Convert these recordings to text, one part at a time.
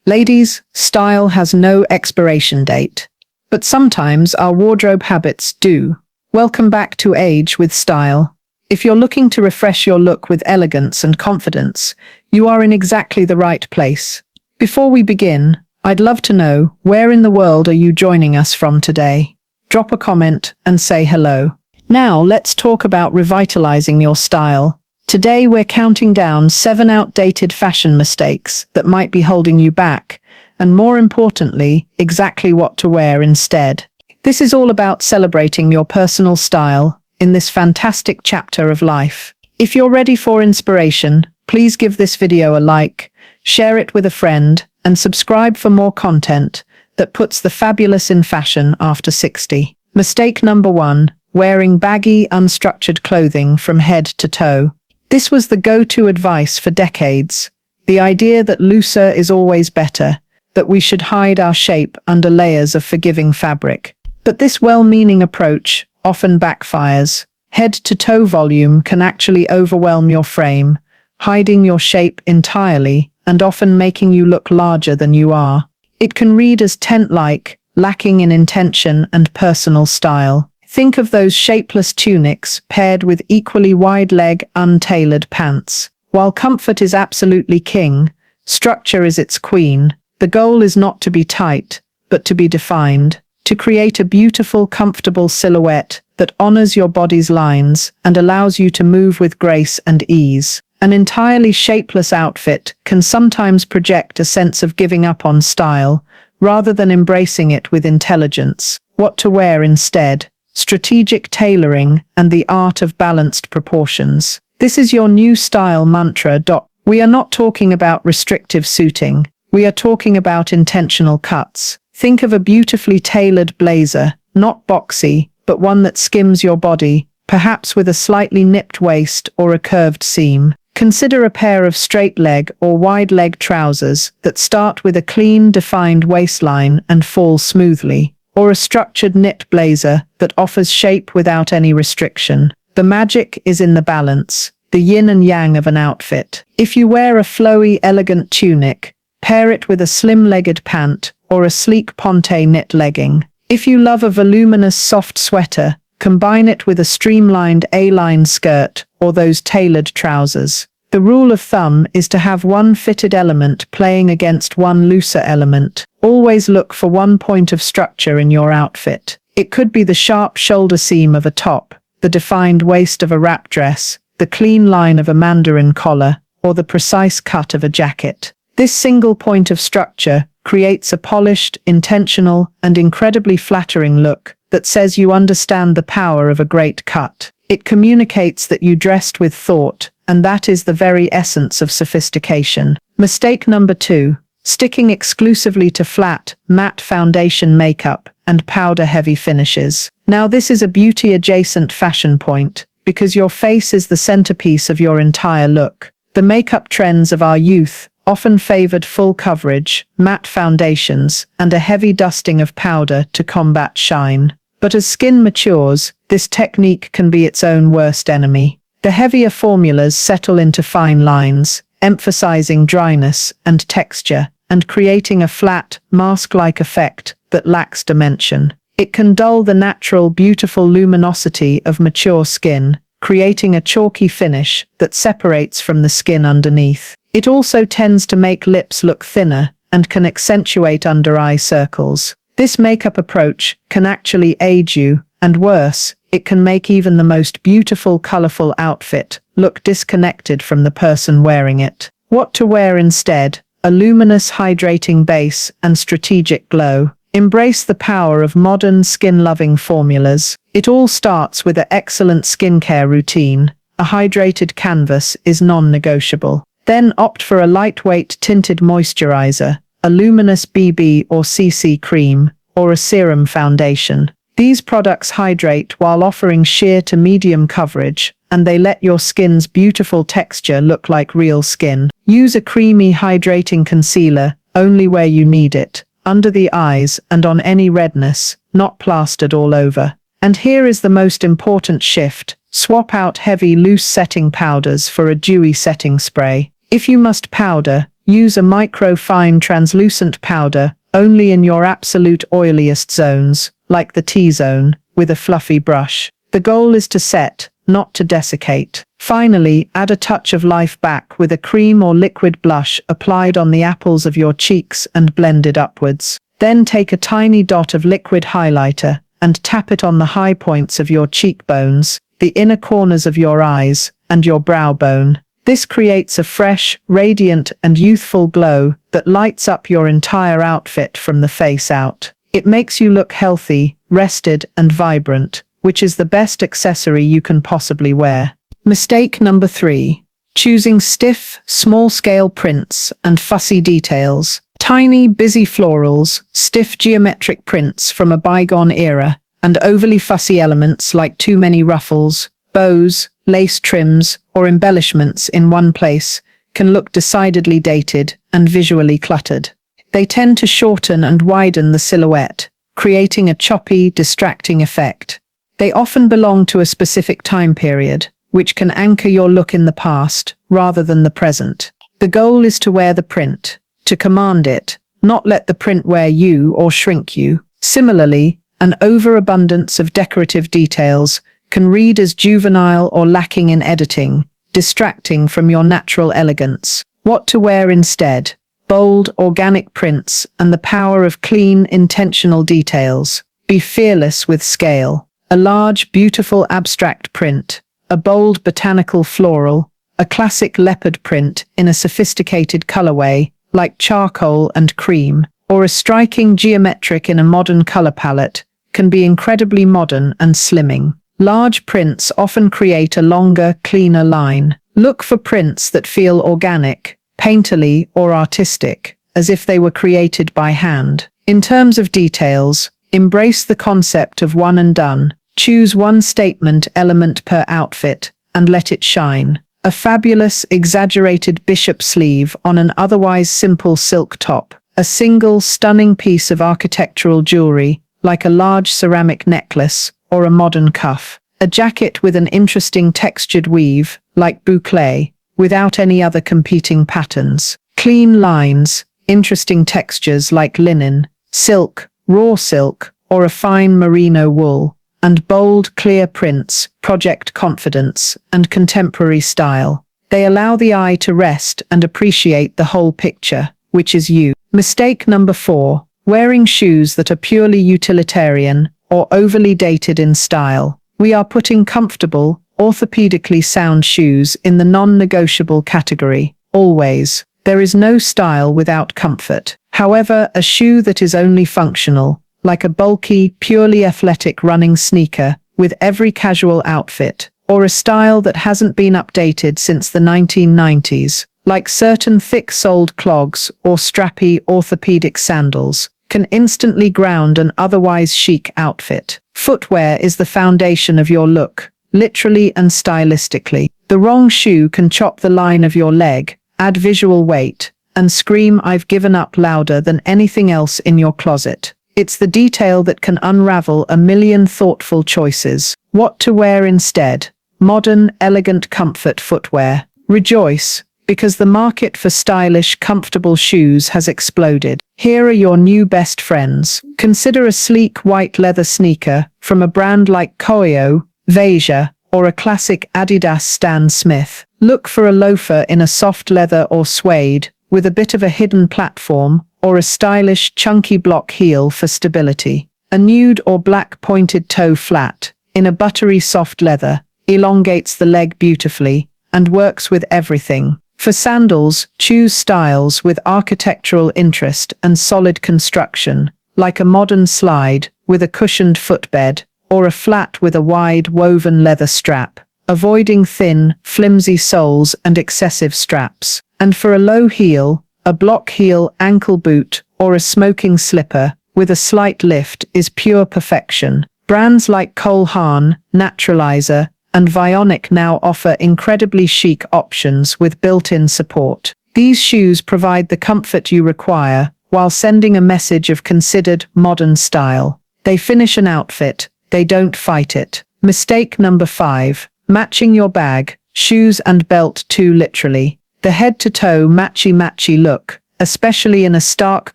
Ladies, style has no expiration date. But sometimes our wardrobe habits do. Welcome back to Age with Style. If you're looking to refresh your look with elegance and confidence, you are in exactly the right place. Before we begin, I'd love to know, where in the world are you joining us from today? Drop a comment and say hello. Now let's talk about revitalizing your style. Today we're counting down 7 outdated fashion mistakes that might be holding you back, and more importantly, exactly what to wear instead. This is all about celebrating your personal style in this fantastic chapter of life. If you're ready for inspiration, please give this video a like, share it with a friend, and subscribe for more content that puts the fabulous in fashion after 60. Mistake number 1, wearing baggy, unstructured clothing from head to toe. This was the go-to advice for decades. The idea that looser is always better, that we should hide our shape under layers of forgiving fabric. But this well-meaning approach often backfires. Head-to-toe volume can actually overwhelm your frame, hiding your shape entirely and often making you look larger than you are. It can read as tent-like, lacking in intention and personal style. Think of those shapeless tunics paired with equally wide-leg, untailored pants. While comfort is absolutely king, structure is its queen. The goal is not to be tight, but to be defined, to create a beautiful, comfortable silhouette that honors your body's lines and allows you to move with grace and ease. An entirely shapeless outfit can sometimes project a sense of giving up on style, rather than embracing it with intelligence. What to wear instead? Strategic tailoring and the art of balanced proportions. This is your new style mantra. We are not talking about restrictive suiting. We are talking about intentional cuts. Think of a beautifully tailored blazer, not boxy, but one that skims your body, perhaps with a slightly nipped waist or a curved seam. Consider a pair of straight-leg or wide-leg trousers that start with a clean, defined waistline and fall smoothly, or a structured knit blazer that offers shape without any restriction. The magic is in the balance, the yin and yang of an outfit. If you wear a flowy, elegant tunic, pair it with a slim-legged pant or a sleek ponte knit legging. If you love a voluminous, soft sweater, combine it with a streamlined A-line skirt or those tailored trousers. The rule of thumb is to have one fitted element playing against one looser element. Always look for one point of structure in your outfit. It could be the sharp shoulder seam of a top, the defined waist of a wrap dress, the clean line of a mandarin collar, or the precise cut of a jacket. This single point of structure creates a polished, intentional, and incredibly flattering look that says you understand the power of a great cut. It communicates that you dressed with thought, and that is the very essence of sophistication. Mistake number 2, sticking exclusively to flat, matte foundation makeup and powder-heavy finishes. Now this is a beauty-adjacent fashion point, because your face is the centerpiece of your entire look. The makeup trends of our youth often favored full coverage, matte foundations, and a heavy dusting of powder to combat shine. But as skin matures, this technique can be its own worst enemy. The heavier formulas settle into fine lines, emphasizing dryness and texture, and creating a flat, mask-like effect that lacks dimension. It can dull the natural, beautiful luminosity of mature skin, creating a chalky finish that separates from the skin underneath. It also tends to make lips look thinner and can accentuate under-eye circles. This makeup approach can actually age you, and worse, it can make even the most beautiful, colorful outfit look disconnected from the person wearing it. What to wear instead? A luminous, hydrating base and strategic glow. Embrace the power of modern, skin-loving formulas. It all starts with an excellent skincare routine. A hydrated canvas is non-negotiable. Then opt for a lightweight tinted moisturizer, a luminous BB or CC cream, or a serum foundation. These products hydrate while offering sheer to medium coverage, and they let your skin's beautiful texture look like real skin. Use a creamy, hydrating concealer only where you need it, under the eyes and on any redness, not plastered all over. And here is the most important shift. Swap out heavy, loose setting powders for a dewy setting spray. If you must powder, Use a micro-fine translucent powder only in your absolute oiliest zones, like the T-zone, with a fluffy brush. The goal is to set, not to desiccate. Finally, add a touch of life back with a cream or liquid blush applied on the apples of your cheeks and blended upwards. Then take a tiny dot of liquid highlighter and tap it on the high points of your cheekbones, the inner corners of your eyes, and your brow bone. This creates a fresh, radiant, and youthful glow that lights up your entire outfit from the face out. It makes you look healthy, rested, and vibrant, which is the best accessory you can possibly wear. Mistake number 3. Choosing stiff, small-scale prints and fussy details. Tiny, busy florals, stiff geometric prints from a bygone era, and overly fussy elements like too many ruffles, bows, lace trims, or embellishments in one place can look decidedly dated and visually cluttered. They tend to shorten and widen the silhouette, creating a choppy, distracting effect. They often belong to a specific time period, which can anchor your look in the past rather than the present. The goal is to wear the print, to command it, not let the print wear you or shrink you. Similarly, an overabundance of decorative details can read as juvenile or lacking in editing, distracting from your natural elegance. What to wear instead? Bold, organic prints and the power of clean, intentional details. Be fearless with scale. A large, beautiful abstract print, a bold botanical floral, a classic leopard print in a sophisticated colorway like charcoal and cream, or a striking geometric in a modern color palette can be incredibly modern and slimming. Large prints often create a longer, cleaner line. Look for prints that feel organic, painterly, or artistic, as if they were created by hand. In terms of details, embrace the concept of one and done. Choose one statement element per outfit and let it shine. A fabulous, exaggerated bishop sleeve on an otherwise simple silk top. A single, stunning piece of architectural jewelry, like a large ceramic necklace or a modern cuff. A jacket with an interesting textured weave, like boucle, without any other competing patterns. Clean lines, interesting textures like linen, silk, raw silk, or a fine merino wool. And bold, clear prints project confidence and contemporary style. They allow the eye to rest and appreciate the whole picture, which is you. Mistake number 4. Wearing shoes that are purely utilitarian or overly dated in style. We are putting comfortable, orthopedically sound shoes in the non-negotiable category, always. There is no style without comfort. However, a shoe that is only functional, like a bulky, purely athletic running sneaker with every casual outfit, or a style that hasn't been updated since the 1990s, like certain thick-soled clogs or strappy orthopedic sandals, can instantly ground an otherwise chic outfit. Footwear is the foundation of your look, literally and stylistically. The wrong shoe can chop the line of your leg, add visual weight, and scream "I've given up" louder than anything else in your closet. It's the detail that can unravel a million thoughtful choices. What to wear instead? Modern, elegant comfort footwear. Rejoice, because the market for stylish, comfortable shoes has exploded. Here are your new best friends. Consider a sleek white leather sneaker from a brand like Koio, Veja, or a classic Adidas Stan Smith. Look for a loafer in a soft leather or suede, with a bit of a hidden platform, or a stylish, chunky block heel for stability. A nude or black pointed toe flat, in a buttery soft leather, elongates the leg beautifully, and works with everything. For sandals, choose styles with architectural interest and solid construction, like a modern slide with a cushioned footbed, or a flat with a wide woven leather strap, avoiding thin, flimsy soles and excessive straps. And for a low heel, a block heel ankle boot or a smoking slipper with a slight lift is pure perfection. Brands like Cole Haan, Naturalizer, and Vionic now offer incredibly chic options with built-in support. These shoes provide the comfort you require while sending a message of considered, modern style. They finish an outfit, they don't fight it. Mistake number 5. Matching your bag, shoes and belt too literally. The head-to-toe matchy-matchy look, especially in a stark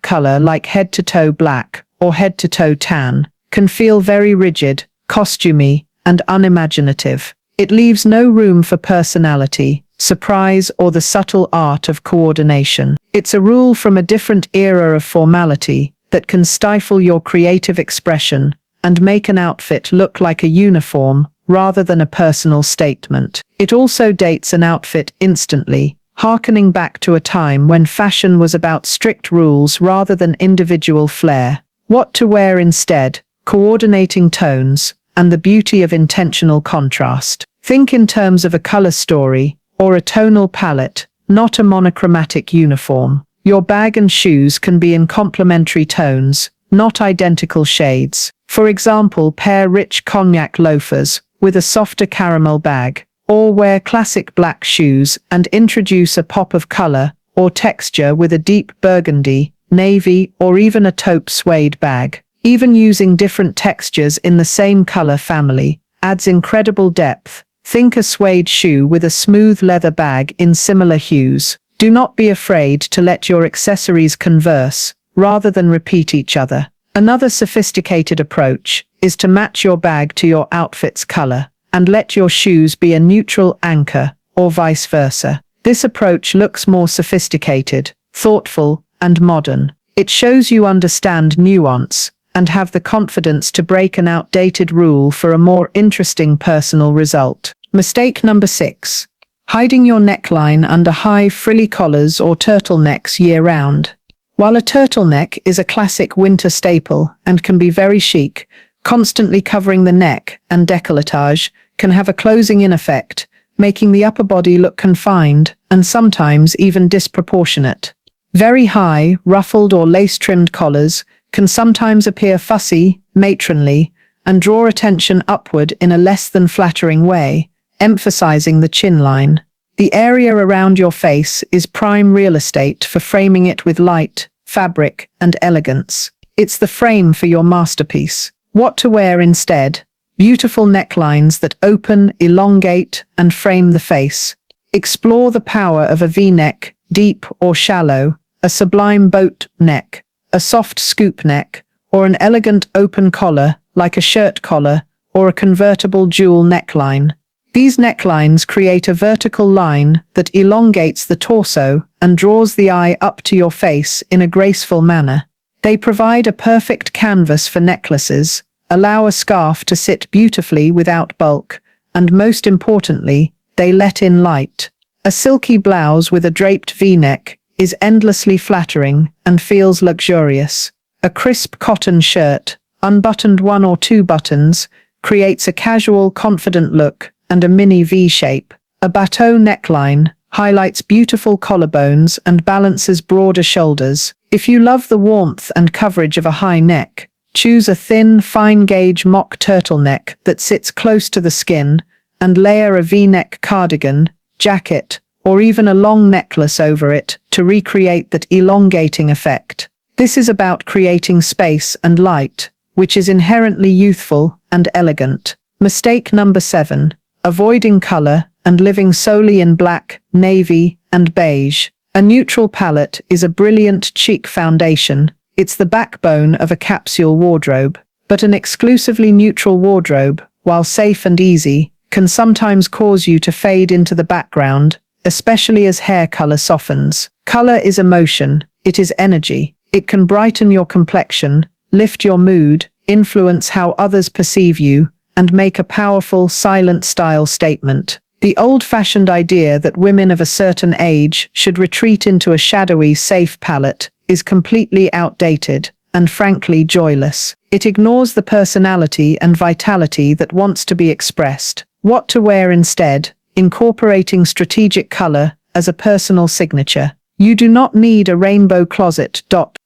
color like head-to-toe black or head-to-toe tan, can feel very rigid, costumey, and unimaginative. It leaves no room for personality, surprise, or the subtle art of coordination. It's a rule from a different era of formality that can stifle your creative expression and make an outfit look like a uniform rather than a personal statement. It also dates an outfit instantly, harkening back to a time when fashion was about strict rules rather than individual flair. What to wear instead, coordinating tones, and the beauty of intentional contrast. Think in terms of a color story, or a tonal palette, not a monochromatic uniform. Your bag and shoes can be in complementary tones, not identical shades. For example, pair rich cognac loafers with a softer caramel bag, or wear classic black shoes and introduce a pop of color or texture with a deep burgundy, navy, or even a taupe suede bag. Even using different textures in the same color family adds incredible depth. Think a suede shoe with a smooth leather bag in similar hues. Do not be afraid to let your accessories converse, rather than repeat each other. Another sophisticated approach is to match your bag to your outfit's color, and let your shoes be a neutral anchor, or vice versa. This approach looks more sophisticated, thoughtful, and modern. It shows you understand nuance, and have the confidence to break an outdated rule for a more interesting personal result. Mistake number 6. Hiding your neckline under high frilly collars or turtlenecks year-round. While a turtleneck is a classic winter staple and can be very chic, constantly covering the neck and décolletage can have a closing-in effect, making the upper body look confined and sometimes even disproportionate. Very high, ruffled or lace-trimmed collars can sometimes appear fussy, matronly, and draw attention upward in a less than flattering way, emphasizing the chin line. The area around your face is prime real estate for framing it with light, fabric, and elegance. It's the frame for your masterpiece. What to wear instead? Beautiful necklines that open, elongate, and frame the face. Explore the power of a V-neck, deep or shallow, a sublime boat neck, a soft scoop neck, or an elegant open collar like a shirt collar or a convertible jewel neckline. These necklines create a vertical line that elongates the torso and draws the eye up to your face in a graceful manner. They provide a perfect canvas for necklaces, allow a scarf to sit beautifully without bulk, and most importantly, they let in light. A silky blouse with a draped V-neck is endlessly flattering and feels luxurious. A crisp cotton shirt, unbuttoned 1 or 2 buttons, creates a casual, confident look and a mini V-shape. A bateau neckline highlights beautiful collarbones and balances broader shoulders. If you love the warmth and coverage of a high neck, choose a thin, fine-gauge mock turtleneck that sits close to the skin and layer a V-neck cardigan, jacket, or even a long necklace over it to recreate that elongating effect. This is about creating space and light, which is inherently youthful and elegant. Mistake number 7. Avoiding color and living solely in black, navy, and beige. A neutral palette is a brilliant chic foundation. It's the backbone of a capsule wardrobe. But an exclusively neutral wardrobe, while safe and easy, can sometimes cause you to fade into the background, especially as hair color softens. Color is emotion, it is energy. It can brighten your complexion, lift your mood, influence how others perceive you, and make a powerful, silent style statement. The old-fashioned idea that women of a certain age should retreat into a shadowy, safe palette is completely outdated and frankly joyless. It ignores the personality and vitality that wants to be expressed. What to wear instead? Incorporating strategic color as a personal signature. You do not need a rainbow closet.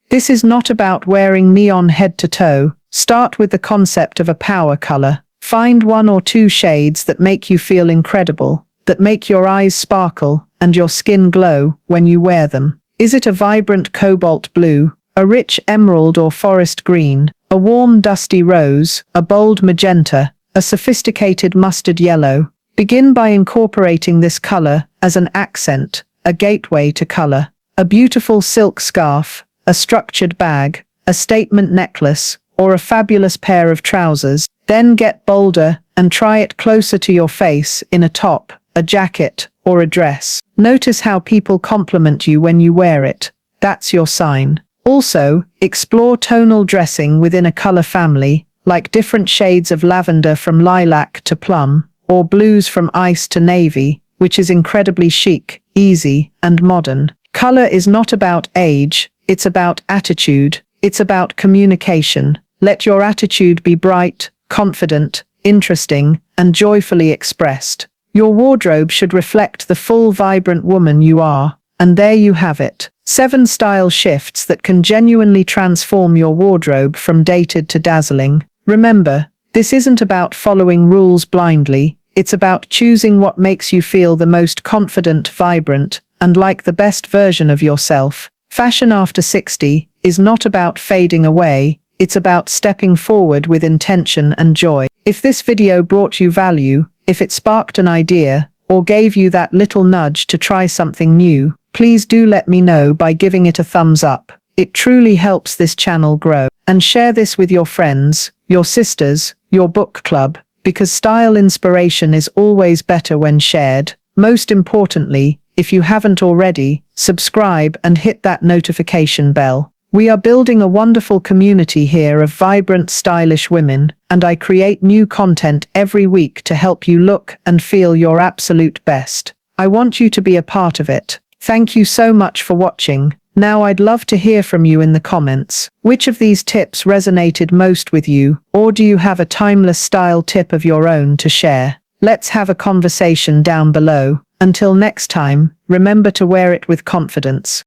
This is not about wearing neon head to toe. Start with the concept of a power color. Find 1 or 2 shades that make you feel incredible, that make your eyes sparkle and your skin glow when you wear them. Is it a vibrant cobalt blue, a rich emerald or forest green, a warm dusty rose, a bold magenta, a sophisticated mustard yellow? Begin by incorporating this color as an accent, a gateway to color. A beautiful silk scarf, a structured bag, a statement necklace, or a fabulous pair of trousers. Then get bolder and try it closer to your face in a top, a jacket, or a dress. Notice how people compliment you when you wear it. That's your sign. Also, explore tonal dressing within a color family, like different shades of lavender from lilac to plum, or blues from ice to navy, which is incredibly chic, easy, and modern. Color is not about age, it's about attitude, it's about communication. Let your attitude be bright, confident, interesting, and joyfully expressed. Your wardrobe should reflect the full, vibrant woman you are. And there you have it. 7 style shifts that can genuinely transform your wardrobe from dated to dazzling. Remember, this isn't about following rules blindly. It's about choosing what makes you feel the most confident, vibrant, and like the best version of yourself. Fashion after 60 is not about fading away. It's about stepping forward with intention and joy. If this video brought you value, if it sparked an idea, or gave you that little nudge to try something new, please do let me know by giving it a thumbs up. It truly helps this channel grow. And share this with your friends, your sisters, your book club, because style inspiration is always better when shared. Most importantly, if you haven't already, subscribe and hit that notification bell. We are building a wonderful community here of vibrant, stylish women, and I create new content every week to help you look and feel your absolute best. I want you to be a part of it. Thank you so much for watching. Now I'd love to hear from you in the comments. Which of these tips resonated most with you, or do you have a timeless style tip of your own to share? Let's have a conversation down below. Until next time, remember to wear it with confidence.